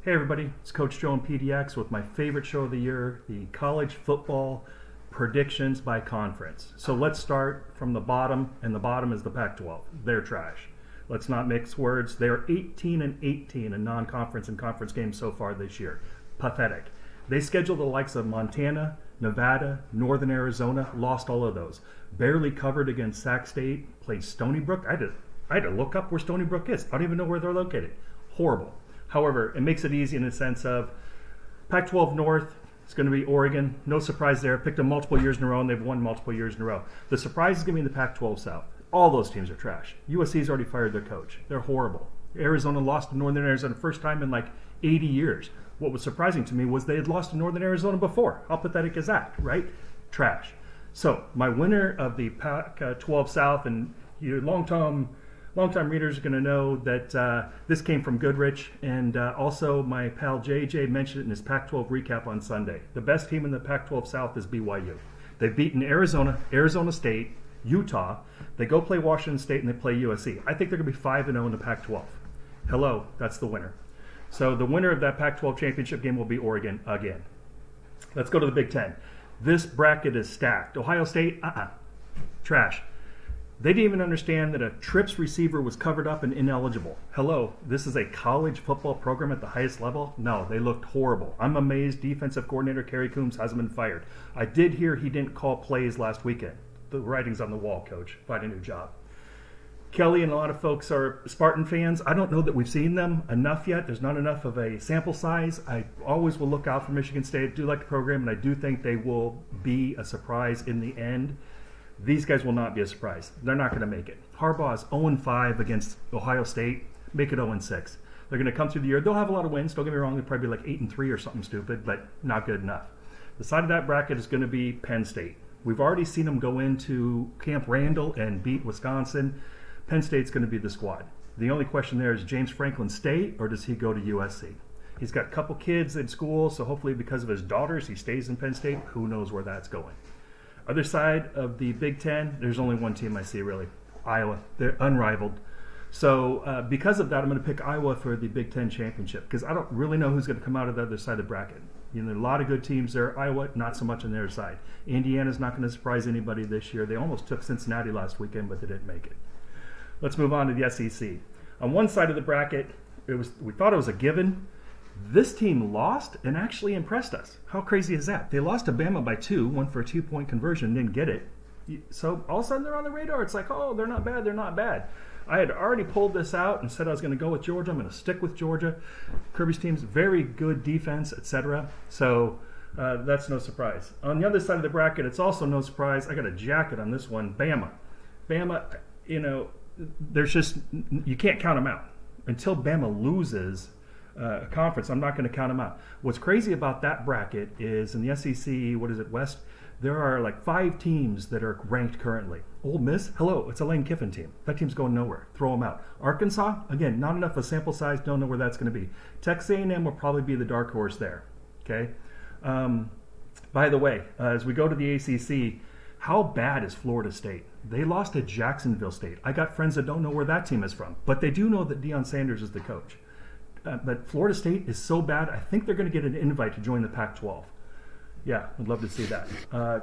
Hey everybody, it's Coach Joe in PDX with my favorite show of the year, the college football predictions by conference. So let's start from the bottom, and the bottom is the Pac-12. They're trash. Let's not mix words. They're 18-18 in non-conference and conference games so far this year. Pathetic. They scheduled the likes of Montana, Nevada, Northern Arizona, lost all of those. Barely covered against Sac State, played Stony Brook. I had to look up where Stony Brook is. I don't even know where they're located. Horrible. However, it makes it easy in the sense of Pac-12 North, it's going to be Oregon. No surprise there. Picked them multiple years in a row, and they've won multiple years in a row. The surprise is going to be in the Pac-12 South. All those teams are trash. USC's already fired their coach. They're horrible. Arizona lost to Northern Arizona first time in like 80 years. What was surprising to me was they had lost to Northern Arizona before. How pathetic is that, right? Trash. So my winner of the Pac-12 South, and your long-time readers are going to know that this came from Goodrich, and also my pal JJ mentioned it in his Pac-12 recap on Sunday. The best team in the Pac-12 South is BYU. They've beaten Arizona, Arizona State, Utah. They go play Washington State, and they play USC. I think they're going to be 5-0 in the Pac-12. Hello, that's the winner. So the winner of that Pac-12 championship game will be Oregon again. Let's go to the Big Ten. This bracket is stacked. Ohio State, trash. They didn't even understand that a trips receiver was covered up and ineligible. Hello, this is a college football program at the highest level? No, they looked horrible. I'm amazed defensive coordinator Kerry Coombs hasn't been fired. I did hear he didn't call plays last weekend. The writing's on the wall, coach. Find a new job. Kelly and a lot of folks are Spartan fans. I don't know that we've seen them enough yet. There's not enough of a sample size. I always will look out for Michigan State. I do like the program, and I do think they will be a surprise in the end. These guys will not be a surprise. They're not going to make it. Harbaugh is 0-5 against Ohio State. Make it 0-6. They're going to come through the year. They'll have a lot of wins. Don't get me wrong. They'll probably be like 8-3 or something stupid, but not good enough. The side of that bracket is going to be Penn State. We've already seen them go into Camp Randall and beat Wisconsin. Penn State's going to be the squad. The only question there is James Franklin stay, or does he go to USC? He's got a couple kids in school, so hopefully because of his daughters, he stays in Penn State. Who knows where that's going? Other side of the Big Ten, there's only one team I see really, Iowa. They're unrivaled. So because of that, I'm going to pick Iowa for the Big Ten championship because I don't really know who's going to come out of the other side of the bracket. You know, there are a lot of good teams there. Iowa, not so much on their side. Indiana's not going to surprise anybody this year. They almost took Cincinnati last weekend, but they didn't make it. Let's move on to the SEC. On one side of the bracket, we thought it was a given. This team lost and actually impressed us. How crazy is that? They lost to Bama by 2, went for a 2-point conversion, didn't get it. So all of a sudden they're on the radar. It's like, oh, they're not bad, they're not bad. I had already pulled this out and said I was going to go with Georgia. I'm going to stick with Georgia. Kirby's team's very good defense, etc. So that's no surprise. On the other side of the bracket, it's also no surprise. I got a jacket on this one. Bama, you know, there's just, you can't count them out. Until Bama loses a conference, I'm not going to count them out. What's crazy about that bracket is in the SEC, what is it, West, there are like 5 teams that are ranked currently. Ole Miss, hello, it's a Lane Kiffin team. That team's going nowhere. Throw them out. Arkansas, again, not enough of a sample size, don't know where that's going to be. Texas A&M will probably be the dark horse there. Okay. By the way, as we go to the ACC, how bad is Florida State? They lost to Jacksonville State. I got friends that don't know where that team is from, but they do know that Deion Sanders is the coach. But Florida State is so bad, I think they're going to get an invite to join the Pac-12. Yeah, I'd love to see that.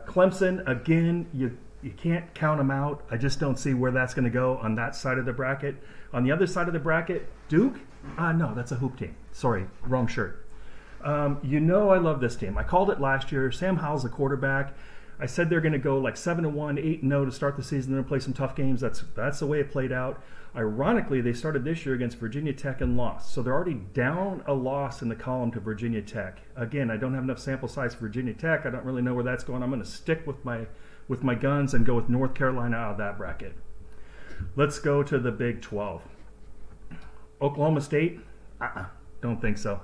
Clemson, again, you can't count them out. I just don't see where that's going to go on that side of the bracket. On the other side of the bracket, Duke? No, that's a hoop team. Sorry, wrong shirt. You know I love this team. I called it last year. Sam Howell's the quarterback. I said they're going to go like 7-1, 8-0 to start the season. They're going to play some tough games. That's the way it played out. Ironically, they started this year against Virginia Tech and lost. So they're already down a loss in the column to Virginia Tech. Again, I don't have enough sample size for Virginia Tech. I don't really know where that's going. I'm going to stick with my guns and go with North Carolina out of that bracket. Let's go to the Big 12. Oklahoma State? Don't think so.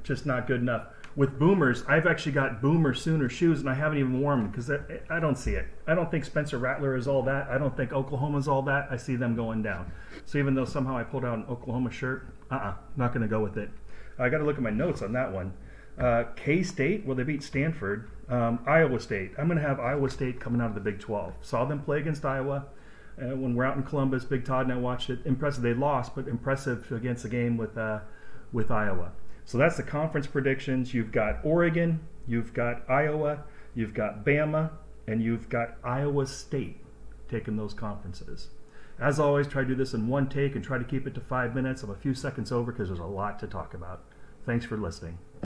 Just not good enough. With Boomers, I've actually got Boomer Sooner shoes, and I haven't even worn them because I don't see it. I don't think Spencer Rattler is all that. I don't think Oklahoma's all that. I see them going down. So even though somehow I pulled out an Oklahoma shirt, not going to go with it. I got to look at my notes on that one. K-State, well, they beat Stanford. Iowa State. I'm going to have Iowa State coming out of the Big 12. Saw them play against Iowa. When we're out in Columbus, Big Todd and I watched it. Impressive. They lost, but impressive against a game with with Iowa. So that's the conference predictions. You've got Oregon, you've got Iowa, you've got Bama, and you've got Iowa State taking those conferences. As always, try to do this in one take and try to keep it to 5 minutes. I'm a few seconds over because there's a lot to talk about. Thanks for listening.